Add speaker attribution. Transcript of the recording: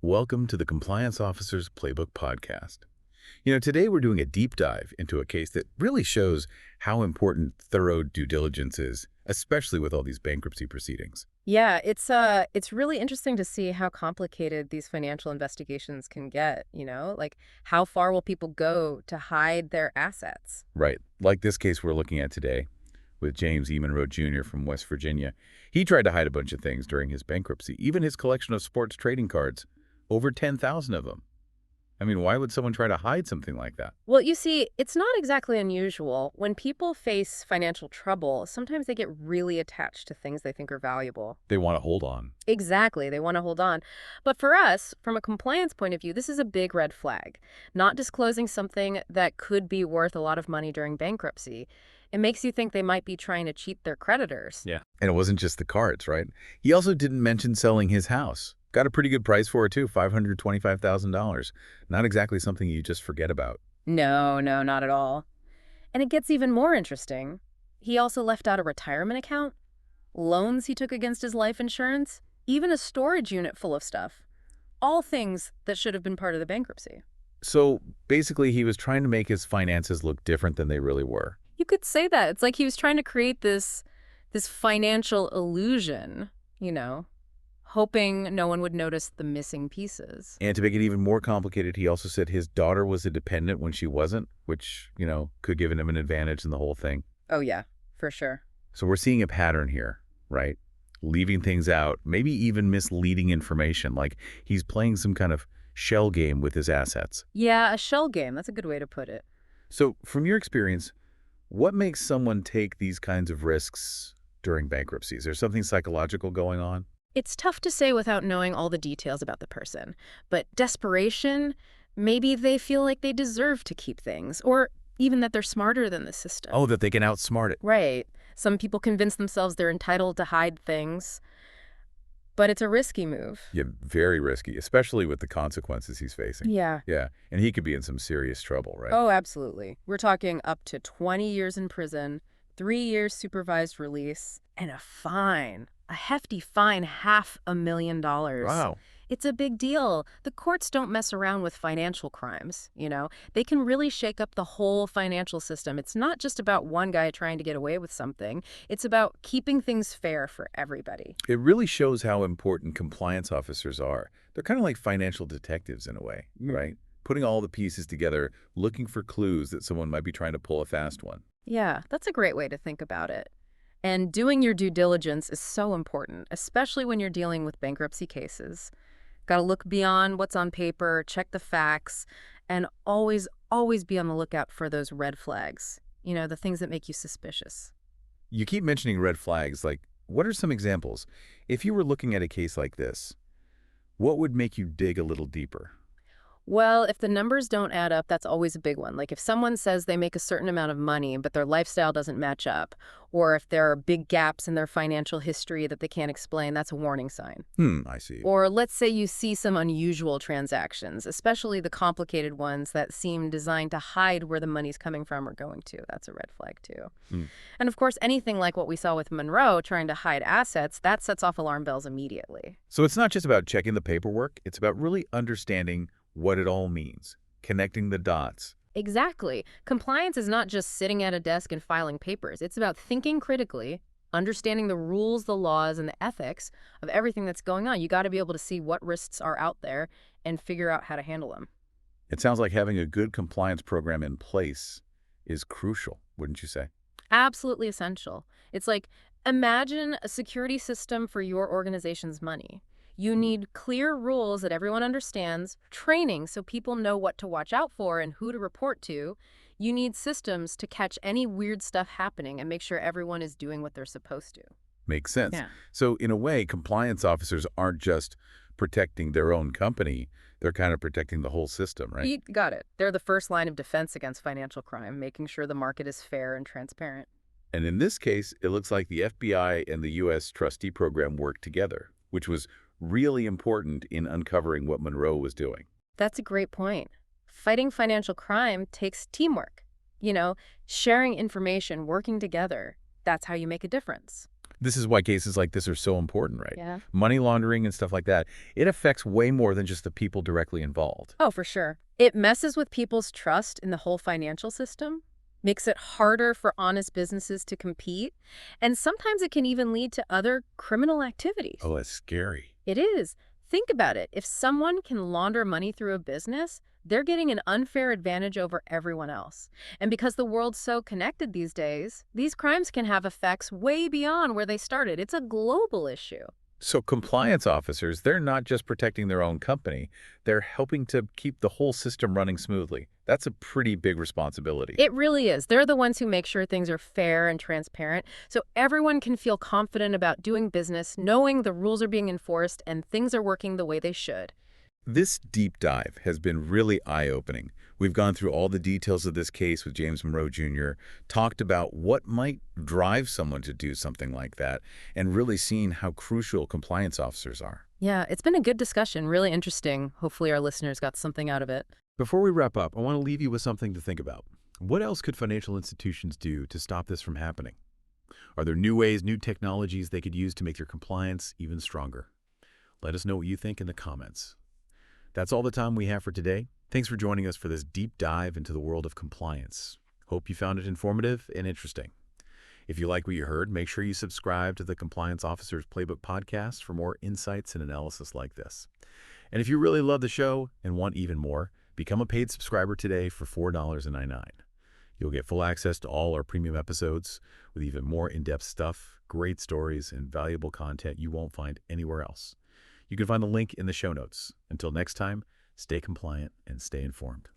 Speaker 1: Welcome to the Compliance Officer's Playbook podcast. Today we're doing a deep dive into a case that really shows how important thorough due diligence is, especially with all these bankruptcy proceedings.
Speaker 2: Yeah, it's really interesting to see how complicated these financial investigations can get, Like how far will people go to hide their assets?
Speaker 1: Right, like this case we're looking at today with James E. Monroe Jr. from West Virginia. He tried to hide a bunch of things during his bankruptcy, even his collection of sports trading cards, over 10,000 of them. I mean, why would someone try to hide something like that?
Speaker 2: Well, you see, it's not exactly unusual. When people face financial trouble, sometimes they get really attached to things they think are valuable.
Speaker 1: They want to hold on.
Speaker 2: Exactly, they want to hold on. But for us, from a compliance point of view, this is a big red flag. Not disclosing something that could be worth a lot of money during bankruptcy. It makes you think they might be trying to cheat their creditors.
Speaker 1: Yeah. And it wasn't just the cards, right? He also didn't mention selling his house. Got a pretty good price for it, too, $525,000. Not exactly something you just forget about.
Speaker 2: No, not at all. And it gets even more interesting. He also left out a retirement account, loans he took against his life insurance, even a storage unit full of stuff. All things that should have been part of the bankruptcy.
Speaker 1: So basically, he was trying to make his finances look different than they really were.
Speaker 2: You could say that. It's like he was trying to create this financial illusion, hoping no one would notice the missing pieces.
Speaker 1: And to make it even more complicated, he also said his daughter was a dependent when she wasn't, which, could give him an advantage in the whole thing.
Speaker 2: Oh, yeah, for sure.
Speaker 1: So we're seeing a pattern here, right? Leaving things out, maybe even misleading information, like he's playing some kind of shell game with his assets.
Speaker 2: Yeah, a shell game. That's a good way to put it.
Speaker 1: So from your experience, what makes someone take these kinds of risks during bankruptcy? Is there something psychological going on?
Speaker 2: It's tough to say without knowing all the details about the person. But desperation, maybe they feel like they deserve to keep things, or even that they're smarter than the system.
Speaker 1: Oh, that they can outsmart it.
Speaker 2: Right. Some people convince themselves they're entitled to hide things, but it's a risky move.
Speaker 1: Yeah, very risky, especially with the consequences he's facing.
Speaker 2: Yeah.
Speaker 1: Yeah, and he could be in some serious trouble, right?
Speaker 2: Oh, absolutely. We're talking up to 20 years in prison, 3 years supervised release, and a fine. A hefty fine, $500,000.
Speaker 1: Wow.
Speaker 2: It's a big deal. The courts don't mess around with financial crimes, They can really shake up the whole financial system. It's not just about one guy trying to get away with something. It's about keeping things fair for everybody.
Speaker 1: It really shows how important compliance officers are. They're kind of like financial detectives in a way, right? Putting all the pieces together, looking for clues that someone might be trying to pull a fast one.
Speaker 2: Yeah, that's a great way to think about it. And doing your due diligence is so important, especially when you're dealing with bankruptcy cases. Got to look beyond what's on paper, check the facts, and always be on the lookout for those red flags, the things that make you suspicious.
Speaker 1: You keep mentioning red flags. Like, what are some examples? If you were looking at a case like this, what would make you dig a little deeper?
Speaker 2: Well, if the numbers don't add up, that's always a big one. Like if someone says they make a certain amount of money, but their lifestyle doesn't match up, or if there are big gaps in their financial history that they can't explain, that's a warning sign.
Speaker 1: I see.
Speaker 2: Or let's say you see some unusual transactions, especially the complicated ones that seem designed to hide where the money's coming from or going to. That's a red flag too. And of course, anything like what we saw with Monroe trying to hide assets, that sets off alarm bells immediately.
Speaker 1: So it's not just about checking the paperwork. It's about really understanding what it all means, connecting the dots.
Speaker 2: Exactly. Compliance is not just sitting at a desk and filing papers. It's about thinking critically, understanding the rules, the laws, and the ethics of everything that's going on. You got to be able to see what risks are out there and figure out how to handle them.
Speaker 1: It sounds like having a good compliance program in place is crucial, wouldn't you say?
Speaker 2: Absolutely essential. It's like, imagine a security system for your organization's money. You need clear rules that everyone understands, training so people know what to watch out for and who to report to. You need systems to catch any weird stuff happening and make sure everyone is doing what they're supposed to.
Speaker 1: Makes sense.
Speaker 2: Yeah.
Speaker 1: So in a way, compliance officers aren't just protecting their own company. They're kind of protecting the whole system, right?
Speaker 2: You got it. They're the first line of defense against financial crime, making sure the market is fair and transparent.
Speaker 1: And in this case, it looks like the FBI and the U.S. Trustee Program worked together, which was really important in uncovering what Monroe was doing.
Speaker 2: That's a great point. Fighting financial crime takes teamwork. Sharing information, working together. That's how you make a difference.
Speaker 1: This is why cases like this are so important, right?
Speaker 2: Yeah.
Speaker 1: Money laundering and stuff like that, it affects way more than just the people directly involved.
Speaker 2: Oh, for sure. It messes with people's trust in the whole financial system, makes it harder for honest businesses to compete, and sometimes it can even lead to other criminal activities.
Speaker 1: Oh, that's scary.
Speaker 2: It is. Think about it. If someone can launder money through a business, they're getting an unfair advantage over everyone else. And because the world's so connected these days, these crimes can have effects way beyond where they started. It's a global issue.
Speaker 1: So compliance officers, they're not just protecting their own company, they're helping to keep the whole system running smoothly. That's a pretty big responsibility.
Speaker 2: It really is. They're the ones who make sure things are fair and transparent, so everyone can feel confident about doing business, knowing the rules are being enforced and things are working the way they should.
Speaker 1: This deep dive has been really eye-opening. We've gone through all the details of this case with James Monroe Jr., talked about what might drive someone to do something like that, and really seen how crucial compliance officers are.
Speaker 2: Yeah, it's been a good discussion, really interesting. Hopefully our listeners got something out of it.
Speaker 1: Before we wrap up, I want to leave you with something to think about. What else could financial institutions do to stop this from happening? Are there new ways, new technologies they could use to make their compliance even stronger? Let us know what you think in the comments. That's all the time we have for today. Thanks for joining us for this deep dive into the world of compliance. Hope you found it informative and interesting. If you like what you heard, make sure you subscribe to the Compliance Officer's Playbook podcast for more insights and analysis like this. And if you really love the show and want even more, become a paid subscriber today for $4.99. You'll get full access to all our premium episodes with even more in-depth stuff, great stories, and valuable content you won't find anywhere else. You can find the link in the show notes. Until next time, stay compliant and stay informed.